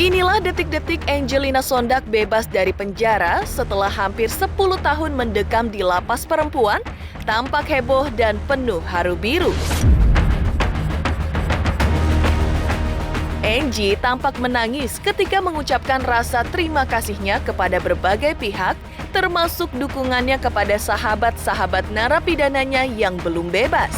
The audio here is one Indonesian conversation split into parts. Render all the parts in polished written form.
Inilah detik-detik Angelina Sondak bebas dari penjara setelah hampir 10 tahun mendekam di lapas perempuan, tampak heboh dan penuh haru biru. Angie tampak menangis ketika mengucapkan rasa terima kasihnya kepada berbagai pihak, termasuk dukungannya kepada sahabat-sahabat narapidananya yang belum bebas.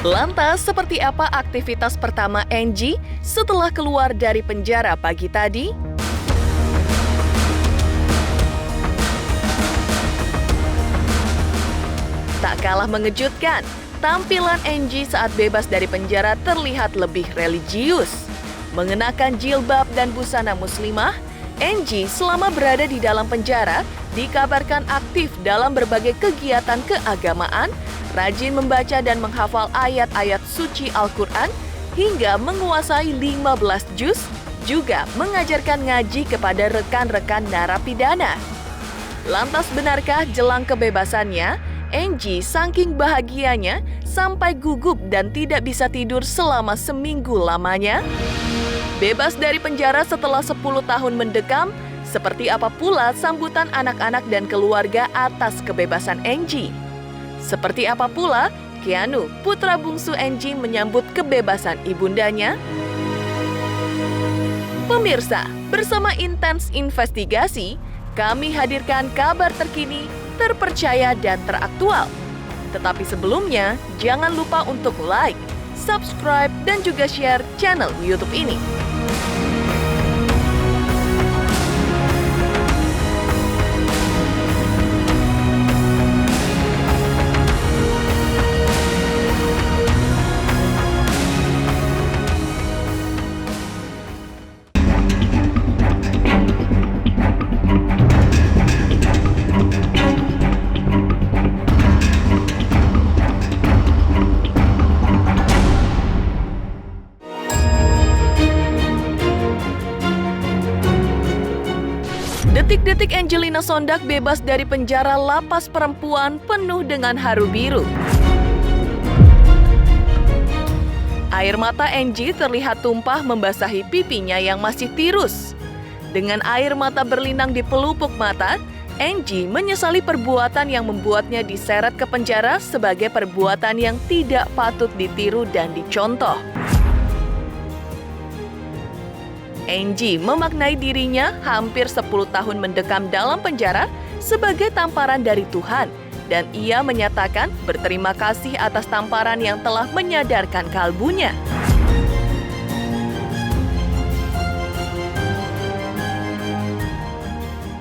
Lantas, seperti apa aktivitas pertama Angie setelah keluar dari penjara pagi tadi? Tak kalah mengejutkan, tampilan Angie saat bebas dari penjara terlihat lebih religius. Mengenakan jilbab dan busana muslimah, Angie selama berada di dalam penjara dikabarkan aktif dalam berbagai kegiatan keagamaan, rajin membaca dan menghafal ayat-ayat suci Al-Quran, hingga menguasai 15 juz, juga mengajarkan ngaji kepada rekan-rekan narapidana. Lantas benarkah jelang kebebasannya, Angie saking bahagianya sampai gugup dan tidak bisa tidur selama seminggu lamanya? Bebas dari penjara setelah 10 tahun mendekam, seperti apa pula sambutan anak-anak dan keluarga atas kebebasan Angie? Seperti apa pula Keanu, putra bungsu Angie, menyambut kebebasan ibundanya? Pemirsa, bersama Intens Investigasi, kami hadirkan kabar terkini, terpercaya dan teraktual. Tetapi sebelumnya, jangan lupa untuk like, subscribe, dan juga share channel YouTube ini. Detik-detik Angelina Sondak bebas dari penjara lapas perempuan penuh dengan haru biru. Air mata Angie terlihat tumpah membasahi pipinya yang masih tirus. Dengan air mata berlinang di pelupuk mata, Angie menyesali perbuatan yang membuatnya diseret ke penjara sebagai perbuatan yang tidak patut ditiru dan dicontoh. Angie memaknai dirinya hampir 10 tahun mendekam dalam penjara sebagai tamparan dari Tuhan, dan ia menyatakan berterima kasih atas tamparan yang telah menyadarkan kalbunya.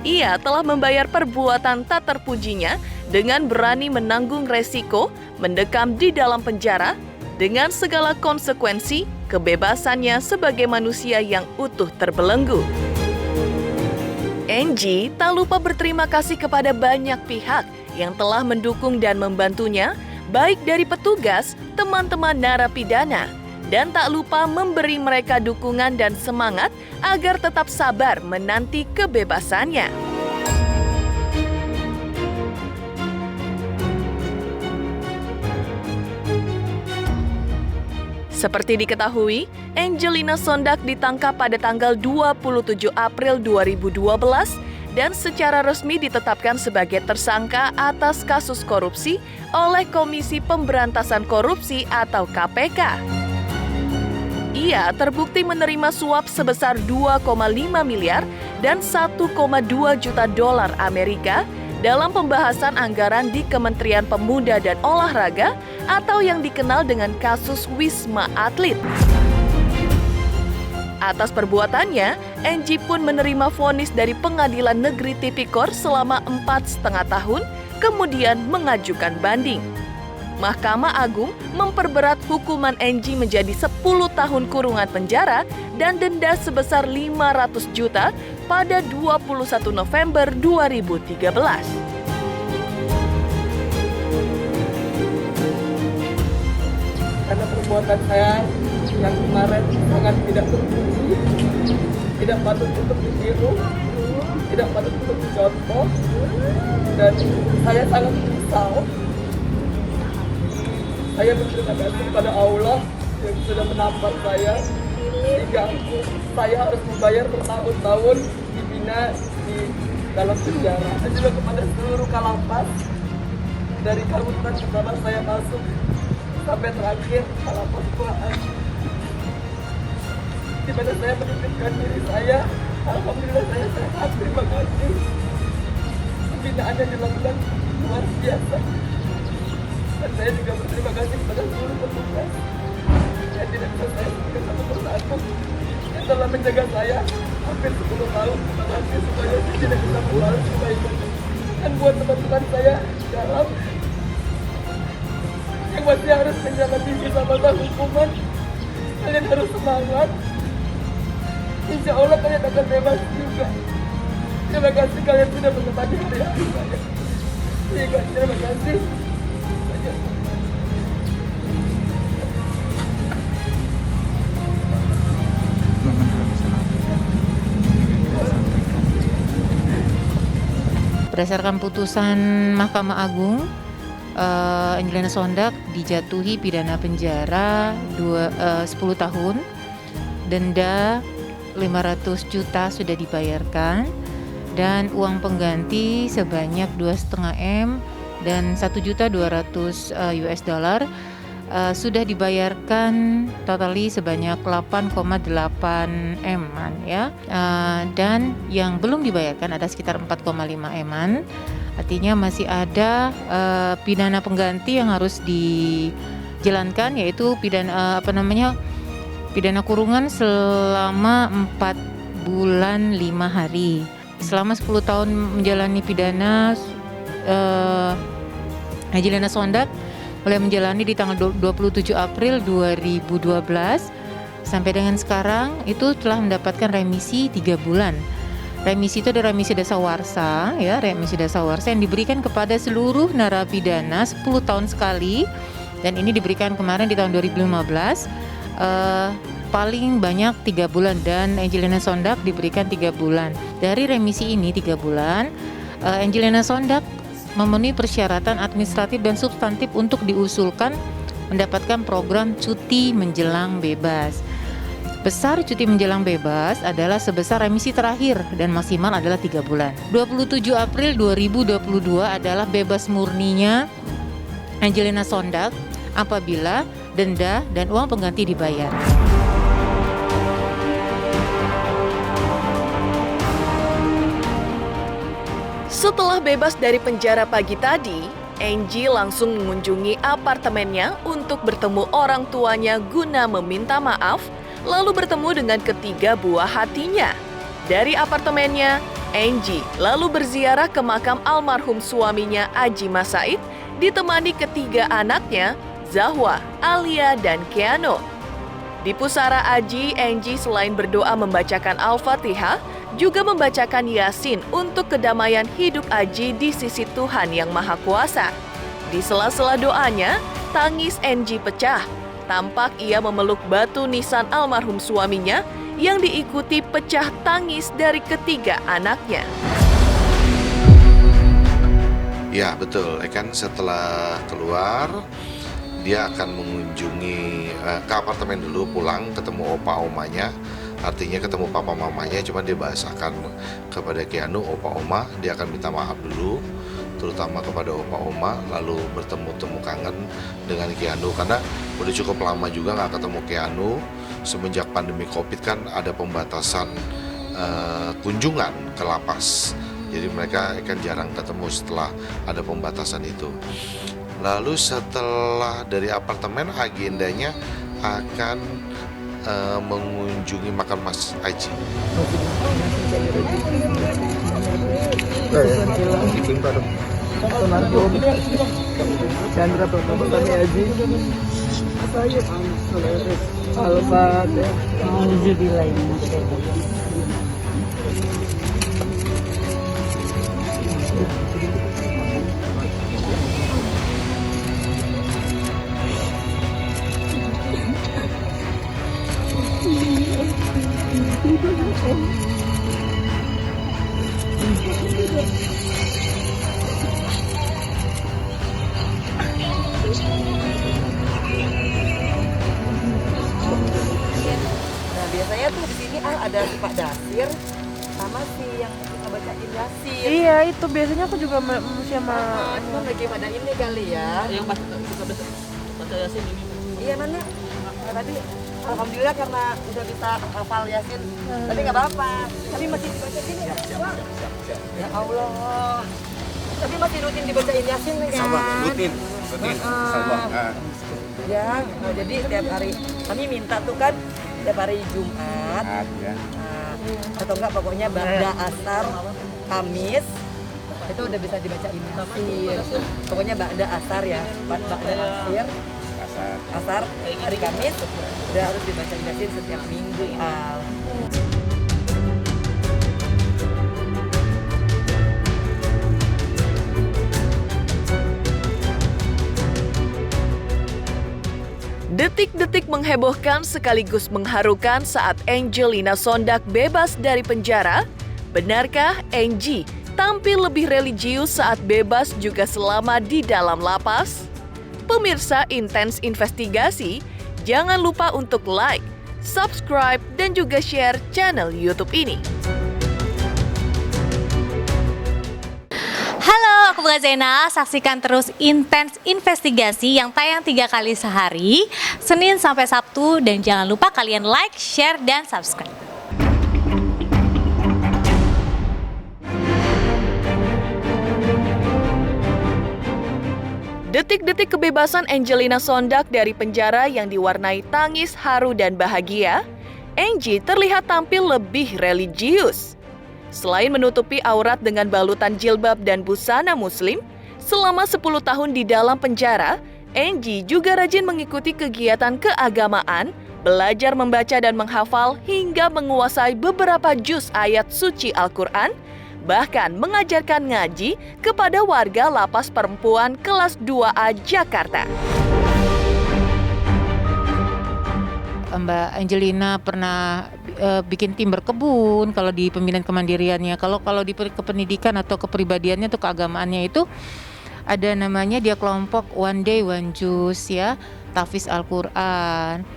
Ia telah membayar perbuatan tak terpujinya dengan berani menanggung resiko mendekam di dalam penjara dengan segala konsekuensi kebebasannya sebagai manusia yang utuh terbelenggu. Angie tak lupa berterima kasih kepada banyak pihak yang telah mendukung dan membantunya, baik dari petugas, teman-teman narapidana, dan tak lupa memberi mereka dukungan dan semangat agar tetap sabar menanti kebebasannya. Seperti diketahui, Angelina Sondak ditangkap pada tanggal 27 April 2012 dan secara resmi ditetapkan sebagai tersangka atas kasus korupsi oleh Komisi Pemberantasan Korupsi atau KPK. Ia terbukti menerima suap sebesar 2,5 miliar dan 1,2 juta dolar Amerika dalam pembahasan anggaran di Kementerian Pemuda dan Olahraga atau yang dikenal dengan kasus Wisma Atlet. Atas perbuatannya, Angie pun menerima vonis dari Pengadilan Negeri Tipikor selama 4,5 tahun, kemudian mengajukan banding. Mahkamah Agung memperberat hukuman Angie menjadi 10 tahun kurungan penjara dan denda sebesar 500 juta pada 21 November 2013. Karena perbuatan saya yang kemarin sangat tidak terpuji, tidak patut untuk ditiru, tidak patut untuk dicontoh, dan saya sangat menyesal. Saya berterima kasih kepada Allah yang sudah menampar saya sehingga saya harus membayar bertahun-tahun dibina di dalam penjara. Dan juga kepada seluruh Kalapas dari Karutan pertama saya masuk sampai terakhir Kalapas Quran, di mana saya menitipkan diri saya. Alhamdulillah saya sehat, terima kasih. Pembinaan yang dilakukan luar biasa. Dan saya juga berterima kasih kepada seluruh petugas yang tidak bisa saya sebutkan satu persatu yang telah menjaga saya hampir 10 tahun. Terima kasih semuanya, saya tidak bisa membalas kebaikan. Dan buat teman-teman saya di dalam yang masih harus menjalani masa hukuman, kalian harus semangat. Insya Allah kalian akan bebas juga. Terima kasih kalian sudah menemani hari-hari saya. Terima kasih. Berdasarkan putusan Mahkamah Agung, Angelina Sondak dijatuhi pidana penjara 10 tahun, denda 500 juta sudah dibayarkan, dan uang pengganti sebanyak 2,5 M dan 1.200.000 US dollar sudah dibayarkan, totali sebanyak 8,8 M-an ya. Dan yang belum dibayarkan ada sekitar 4,5 M-an. Artinya masih ada pidana pengganti yang harus dijalankan, yaitu pidana kurungan selama 4 bulan 5 hari. Selama 10 tahun menjalani pidana, Angelina Sondak mulai menjalani di tanggal 27 April 2012 sampai dengan sekarang itu telah mendapatkan remisi 3 bulan. Remisi itu ada remisi dasawarsa ya, remisi dasawarsa yang diberikan kepada seluruh narapidana 10 tahun sekali, dan ini diberikan kemarin di tahun 2015. Paling banyak 3 bulan, dan Angelina Sondak diberikan 3 bulan. Dari remisi ini 3 bulan, Angelina Sondak memenuhi persyaratan administratif dan substantif untuk diusulkan mendapatkan program cuti menjelang bebas. Besar cuti menjelang bebas adalah sebesar remisi terakhir dan maksimal adalah 3 bulan. 27 April 2022 adalah bebas murninya Angelina Sondak apabila denda dan uang pengganti dibayar. Setelah bebas dari penjara pagi tadi, Angie langsung mengunjungi apartemennya untuk bertemu orang tuanya guna meminta maaf, lalu bertemu dengan ketiga buah hatinya. Dari apartemennya, Angie lalu berziarah ke makam almarhum suaminya Aji Mas Said, ditemani ketiga anaknya, Zahwa, Alia, dan Keanu. Di pusara Aji, Angie selain berdoa membacakan Al-Fatihah, juga membacakan Yasin untuk kedamaian hidup Aji di sisi Tuhan Yang Maha Kuasa. Di sela-sela doanya, tangis Angie pecah. Tampak ia memeluk batu nisan almarhum suaminya yang diikuti pecah tangis dari ketiga anaknya. Ya betul, kan setelah keluar dia akan mengunjungi ke apartemen dulu, pulang ketemu opa omanya. Artinya ketemu papa mamanya, cuma dia bahasakan kepada Keanu, opa oma, dia akan minta maaf dulu, terutama kepada opa oma, lalu bertemu kangen dengan Keanu, karena udah cukup lama juga nggak ketemu Keanu. Semenjak pandemi Covid kan ada pembatasan kunjungan ke lapas, jadi mereka akan jarang ketemu setelah ada pembatasan itu. Lalu setelah dari apartemen, agendanya akan mengunjungi makam Mas Aji. Chandra Prabhu Aji. Al-Fatihah. ada si Pak Dasir sama si yang kita bacain Yasin. Iya, itu biasanya aku juga mesti sama Cuma lagi pada ini kali ya. Yang pas baca Yasin ini. Iya mana? Nah, tadi alhamdulillah karena udah bisa hafal Yasin. Tapi nggak apa-apa. Tapi masih dibaca gini ya. Ya Allah. Tapi masih rutin dibacain Yasin kan? Rutin. Ya, jadi tiap hari kami minta tuh kan tiap hari Jumat. Ya. Atau enggak pokoknya ba'da asar Kamis itu udah bisa dibacain Yasin. Pokoknya ba'da asar ya, ba'da asar hari Kamis udah harus dibacain Yasin setiap minggu. Detik-detik menghebohkan sekaligus mengharukan saat Angelina Sondak bebas dari penjara. Benarkah Angie tampil lebih religius saat bebas juga selama di dalam lapas? Pemirsa Intens Investigasi, jangan lupa untuk like, subscribe, dan juga share channel YouTube ini. Halo, aku Bunga Zena. Saksikan terus Intens Investigasi yang tayang 3 kali sehari, Senin sampai Sabtu. Dan jangan lupa kalian like, share, dan subscribe. Detik-detik kebebasan Angelina Sondak dari penjara yang diwarnai tangis, haru, dan bahagia, Angie terlihat tampil lebih religius. Selain menutupi aurat dengan balutan jilbab dan busana muslim, selama 10 tahun di dalam penjara, Angie juga rajin mengikuti kegiatan keagamaan, belajar membaca dan menghafal hingga menguasai beberapa juz ayat suci Al-Quran, bahkan mengajarkan ngaji kepada warga lapas perempuan kelas 2A Jakarta. Mbak Angelina pernah bikin tim berkebun kalau di pembinaan kemandiriannya. Kalau di kependidikan atau kepribadiannya atau keagamaannya itu ada namanya dia kelompok One Day One Juz ya, tahfiz Al-Quran.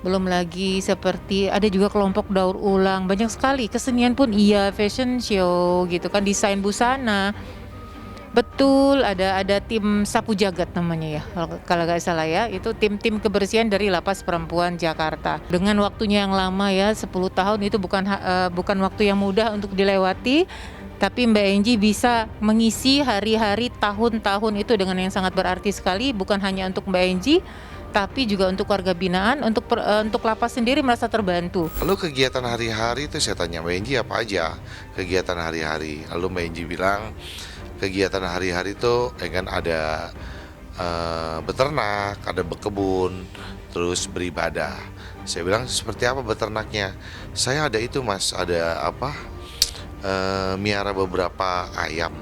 Belum lagi seperti ada juga kelompok daur ulang, banyak sekali. Kesenian pun iya, fashion show gitu kan, desain busana. Betul, ada tim Sapu Jagat namanya ya, kalau nggak salah ya. Itu tim kebersihan dari Lapas Perempuan Jakarta. Dengan waktunya yang lama ya, 10 tahun itu bukan waktu yang mudah untuk dilewati. Tapi Mbak Angie bisa mengisi hari-hari tahun-tahun itu dengan yang sangat berarti sekali. Bukan hanya untuk Mbak Angie, tapi juga untuk warga binaan, untuk lapas sendiri merasa terbantu. Lalu kegiatan hari-hari itu saya tanya Mbak Angie apa aja kegiatan hari-hari. Lalu Mbak Angie bilang kegiatan hari-hari itu kan ada beternak, ada berkebun, terus beribadah. Saya bilang seperti apa beternaknya? Saya ada itu Mas, ada miara beberapa ayam.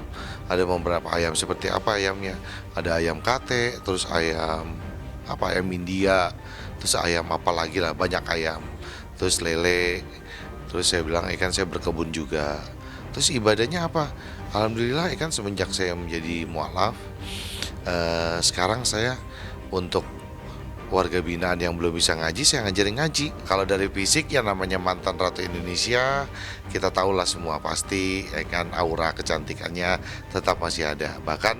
Ada beberapa ayam, seperti apa ayamnya? Ada ayam kate, terus ayam India, terus ayam apa lagi lah, banyak ayam. Terus lele. Terus saya bilang ikan saya berkebun juga. Terus ibadahnya apa? Alhamdulillah ikan semenjak saya menjadi mualaf, sekarang saya untuk warga binaan yang belum bisa ngaji, saya ngajarin ngaji. Kalau dari fisik ya namanya mantan Ratu Indonesia, kita tahulah semua pasti, kan aura kecantikannya tetap masih ada. Bahkan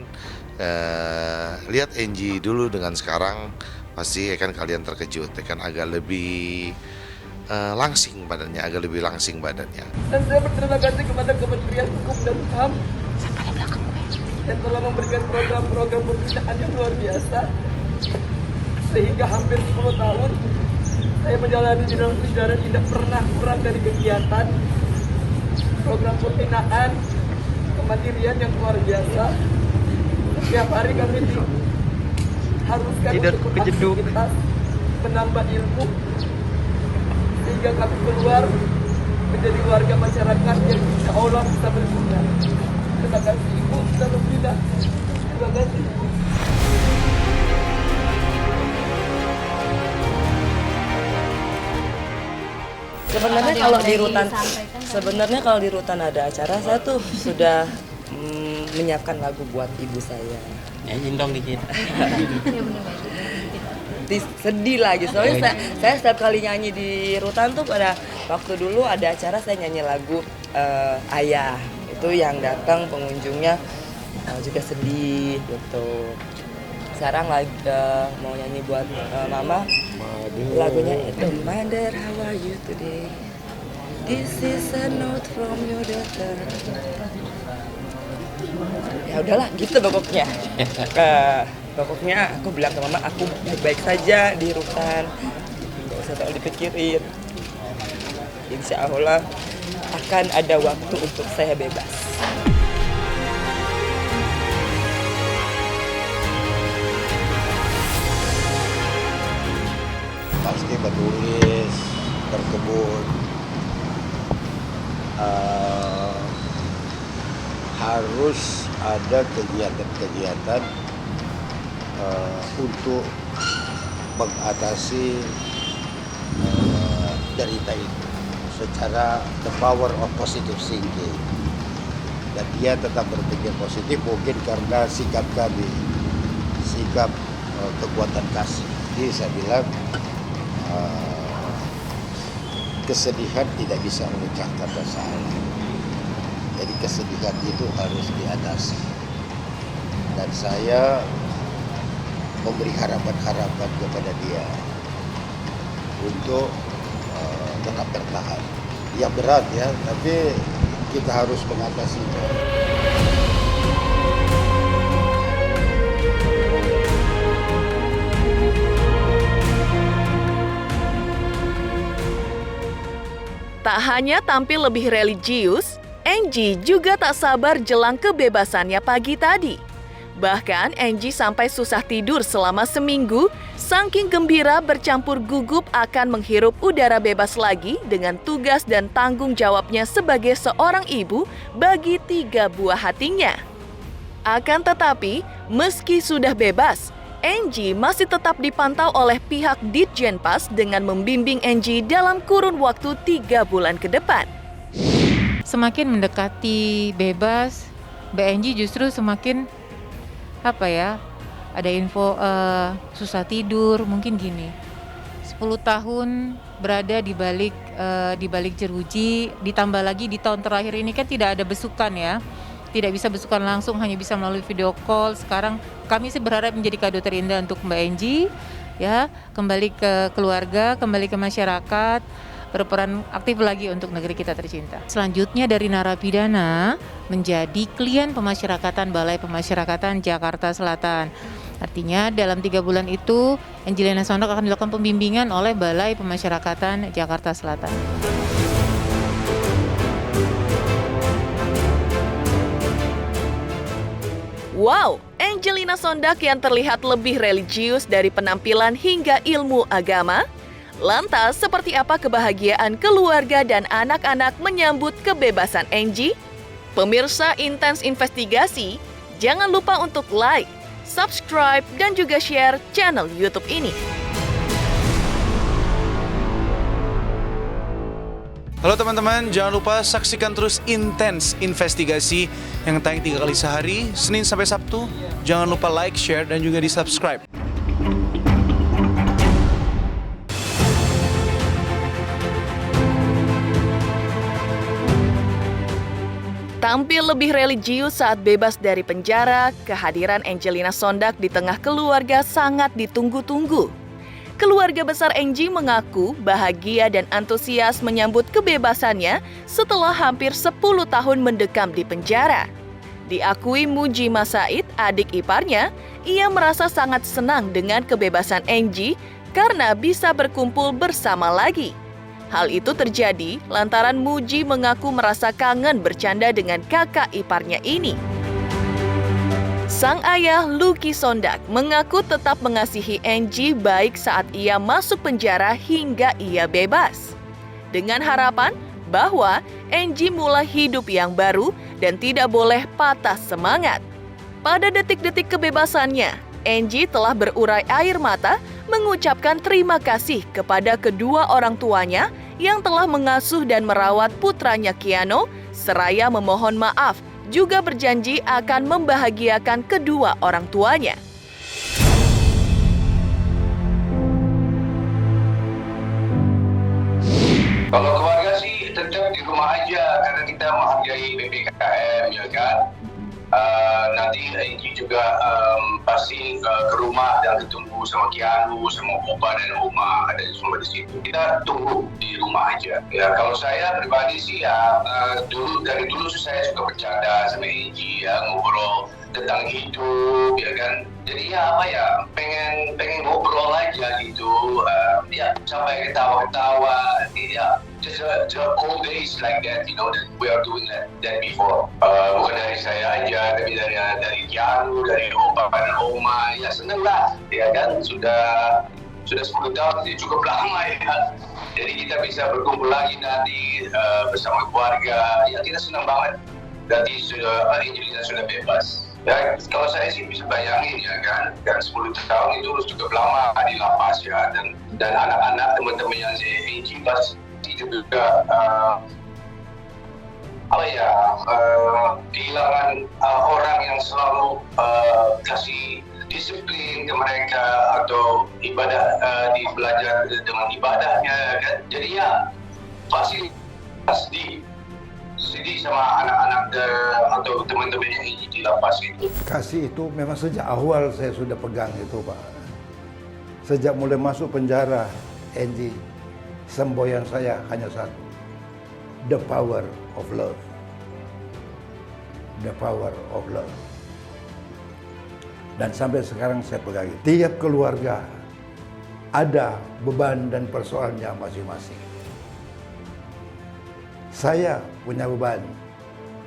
lihat Angie dulu dengan sekarang, pasti kan kalian terkejut, kan agak lebih langsing badannya, Dan saya berterima kasih kepada Kementerian Hukum dan HAM yang telah memberikan program-program pembinaan yang luar biasa, sehingga hampir 10 tahun saya menjalani di dalam penjara tidak pernah kurang dari kegiatan program pembinaan kemandirian yang luar biasa. Setiap hari kami diharuskan untuk beraktivitas, menambah ilmu, sehingga kami keluar menjadi warga masyarakat yang insya Allah bisa berguna. Terima kasih Ibu, alhamdulillah. Terima kasih. Sebenarnya kalau di rutan ada acara, saya tuh sudah menyiapkan lagu buat ibu saya. Nyanyiin dong dikit. Sedih lagi, soalnya saya setiap kali nyanyi di rutan tuh pada waktu dulu ada acara saya nyanyi lagu Ayah, itu yang datang pengunjungnya juga sedih gitu. Sekarang lagi mau nyanyi buat mama, lagunya itu Mother, how are you today? This is a note from your daughter. Ya udahlah gitu pokoknya. Pokoknya aku bilang ke mama, aku baik-baik saja di rutan, nggak usah terlalu dipikirin. Insya Allah akan ada waktu untuk saya bebas. Pasti menulis, berkebun, harus ada kegiatan-kegiatan untuk mengatasi derita itu secara the power of positive thinking. Dan dia tetap berpikir positif mungkin karena sikap kami, sikap kekuatan kasih. Jadi saya bilang kesedihan tidak bisa memecahkan masalah. Jadi kesedihan itu harus diatasi. Dan saya memberi harapan-harapan kepada dia untuk tetap bertahan. Ya berat ya, tapi kita harus mengatasinya. Tak hanya tampil lebih religius, Angie juga tak sabar jelang kebebasannya pagi tadi. Bahkan Angie sampai susah tidur selama seminggu, saking gembira bercampur gugup akan menghirup udara bebas lagi dengan tugas dan tanggung jawabnya sebagai seorang ibu bagi 3 buah hatinya. Akan tetapi, meski sudah bebas, Angie masih tetap dipantau oleh pihak Ditjenpas dengan membimbing Angie dalam kurun waktu 3 bulan ke depan. Semakin mendekati bebas, Mbak Angie justru semakin ada info susah tidur, mungkin gini. 10 tahun berada di balik jeruji, ditambah lagi di tahun terakhir ini kan tidak ada besukan ya. Tidak bisa besukan langsung, hanya bisa melalui video call. Sekarang kami sih berharap menjadi kado terindah untuk Mbak Angie, ya, kembali ke keluarga, kembali ke masyarakat, berperan aktif lagi untuk negeri kita tercinta. Selanjutnya dari narapidana menjadi klien pemasyarakatan Balai Pemasyarakatan Jakarta Selatan. Artinya dalam 3 bulan itu Angelina Sondak akan dilakukan pembimbingan oleh Balai Pemasyarakatan Jakarta Selatan. Wow, Angelina Sondak yang terlihat lebih religius dari penampilan hingga ilmu agama. Lantas, seperti apa kebahagiaan keluarga dan anak-anak menyambut kebebasan Angie? Pemirsa Intens Investigasi, jangan lupa untuk like, subscribe, dan juga share channel YouTube ini. Halo teman-teman, jangan lupa saksikan terus Intens Investigasi yang tayang 3 kali sehari, Senin sampai Sabtu. Jangan lupa like, share, dan juga di-subscribe. Tampil lebih religius saat bebas dari penjara, kehadiran Angelina Sondak di tengah keluarga sangat ditunggu-tunggu. Keluarga besar Angie mengaku bahagia dan antusias menyambut kebebasannya setelah hampir 10 tahun mendekam di penjara. Diakui Muji Masaid, adik iparnya, ia merasa sangat senang dengan kebebasan Angie karena bisa berkumpul bersama lagi. Hal itu terjadi lantaran Muji mengaku merasa kangen bercanda dengan kakak iparnya ini. Sang ayah Lucky Sondak mengaku tetap mengasihi Angie baik saat ia masuk penjara hingga ia bebas. Dengan harapan bahwa Angie mulai hidup yang baru dan tidak boleh patah semangat. Pada detik-detik kebebasannya, Angie telah berurai air mata mengucapkan terima kasih kepada kedua orang tuanya yang telah mengasuh dan merawat putranya Keanu, seraya memohon maaf, juga berjanji akan membahagiakan kedua orang tuanya. Kalau keluarga sih tetap di rumah aja karena kita menghargai PPKM ya kan. Nanti Angie juga pasti ke rumah dan ketemu sama Keanu, sama Opa dan Oma, ada semua di situ. Kita tunggu di rumah aja. Ya kalau saya pribadi sih ya dari dulu saya suka bercanda sama Angie ya, ngobrol tentang hidup ya kan. Jadi ya apa ya pengen ngobrol aja gitu ya sampai ketawa-ketawa ya just old days like that, you know, that we are doing that before. Bukan dari saya aja tapi dari Keanu, dari Opa dan Oma ya seneng lah ya kan, sudah 10 tahun jadi cukup lama ya. Jadi kita bisa berkumpul lagi nanti bersama keluarga ya, kita senang banget. Berarti Angelina sudah bebas. Ya, kalau saya sih bisa bayangin ya kan 10 tahun itu cukup lama di lapas ya, dan anak-anak teman-teman yang si Angie pasti juga kehilangan orang yang selalu kasih disiplin ke mereka atau ibadah belajar dengan ibadahnya kan. Jadi ya pasti sedih sama anak-anak atau teman-teman yang ini di lapas itu. Kasih itu memang sejak awal saya sudah pegang itu, Pak. Sejak mulai masuk penjara, Angie, semboyan saya hanya satu. The power of love. The power of love. Dan sampai sekarang saya pegang. Tiap keluarga ada beban dan persoalannya masing-masing. Saya punya beban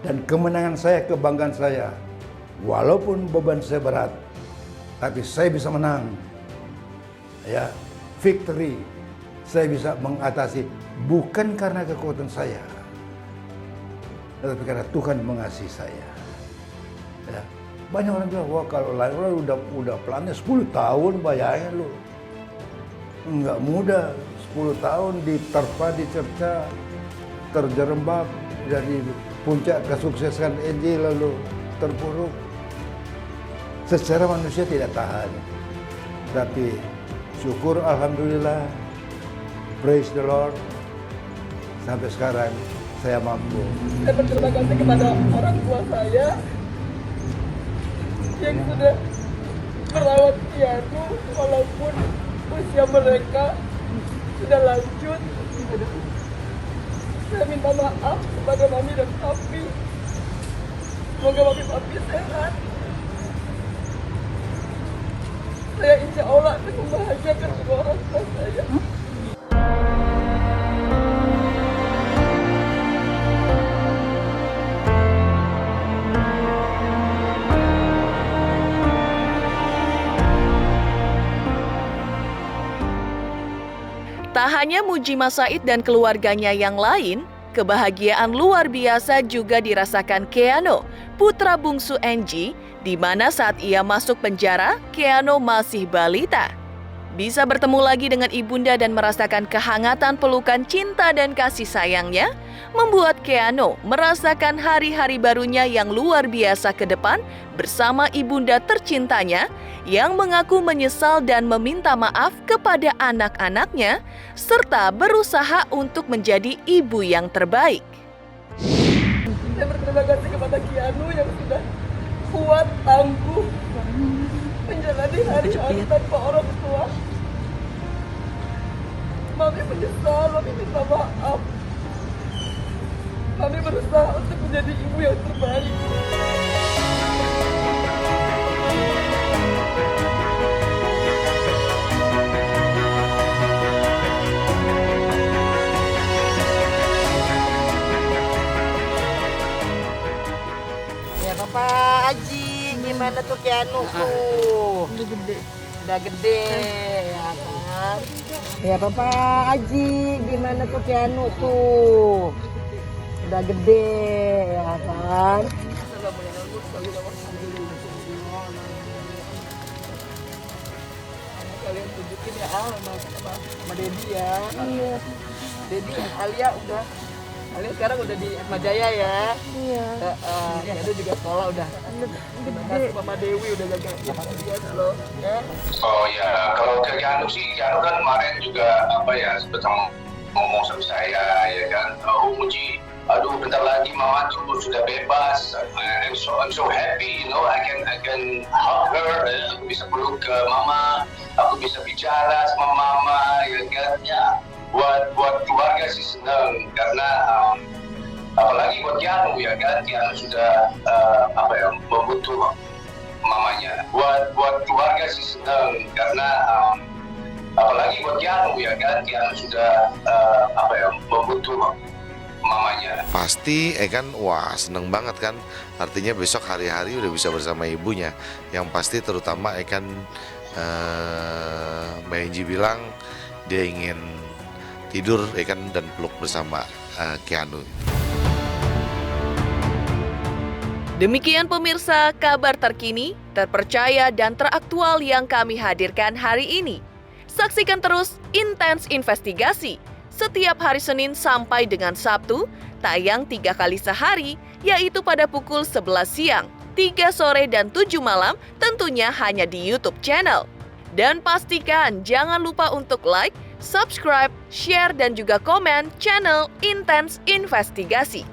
dan kemenangan saya, kebanggaan saya. Walaupun beban saya berat, tapi saya bisa menang. Ya, victory. Saya bisa mengatasi bukan karena kekuatan saya, tapi karena Tuhan mengasihi saya. Ya. Banyak orang bilang, wah kalau lain orang udah pelannya 10 tahun, bayangin lu. Enggak mudah, 10 tahun diterpa, dicerca, terjerembab dari puncak kesuksesan Angie lalu terpuruk. Secara manusia tidak tahan, tapi syukur alhamdulillah, praise the Lord, sampai sekarang saya mampu. Saya berterima kasih kepada orang tua saya yang sudah merawat Keanu walaupun usia mereka sudah lanjut. Saya minta maaf kepada Mami dan Papi. Semoga Mami Papi sehat. Saya insya Allah akan membahagiakan kedua orang tua saya. Tak hanya Mujima Said dan keluarganya yang lain, kebahagiaan luar biasa juga dirasakan Keanu, putra bungsu Angie, di mana saat ia masuk penjara, Keanu masih balita. Bisa bertemu lagi dengan ibunda dan merasakan kehangatan pelukan cinta dan kasih sayangnya, membuat Keanu merasakan hari-hari barunya yang luar biasa ke depan bersama ibunda tercintanya yang mengaku menyesal dan meminta maaf kepada anak-anaknya serta berusaha untuk menjadi ibu yang terbaik. Saya berterima kasih kepada Keanu yang sudah kuat, tangguh, menjalani hari-hari tanpa orang tua. Mami menyesal, Mami minta maaf. Mami berusaha untuk menjadi ibu yang terbaik. Ya Papa Aji, gimana tuh Keanu tuh? Udah gede ya kan? Ya Papa Aji, gimana tuh Keanu tuh? Udah gede ya kan? Kalian tunjukin ya sama Dedi ya. Iya. Dedi, Alia sekarang udah di Atmajaya ya. Iya. Keanu juga sekolah udah. Terima kasih Mama Dewi udah jaga dia loh. Ya. Oh ya, kalau ke Keanu sih, Keanu kan kemarin juga bersama ngomong sama saya, ya kan, oh Muji, aduh bentar lagi mama tuh sudah bebas, I'm so happy, you know, I can hug her, aku bisa peluk ke mama, aku bisa bicara sama mama, ya kan, ya buat keluarga sih senang, karena apalagi buat Keanu, ya kan, Keanu sudah membutuh mamanya, buat keluarga sih senang, karena apalagi buat Keanu, ya kan, Keanu sudah membutuh mamanya. Pasti kan wah seneng banget kan, artinya besok hari-hari udah bisa bersama ibunya. Yang pasti terutama kan Mbak Enji bilang dia ingin tidur kan dan peluk bersama Keanu. Demikian pemirsa kabar terkini, terpercaya dan teraktual yang kami hadirkan hari ini. Saksikan terus Intens Investigasi setiap hari Senin sampai dengan Sabtu, tayang 3 kali sehari, yaitu pada pukul 11 siang, 3 sore, dan 7 malam, tentunya hanya di YouTube channel. Dan pastikan jangan lupa untuk like, subscribe, share, dan juga komen channel Intens Investigasi.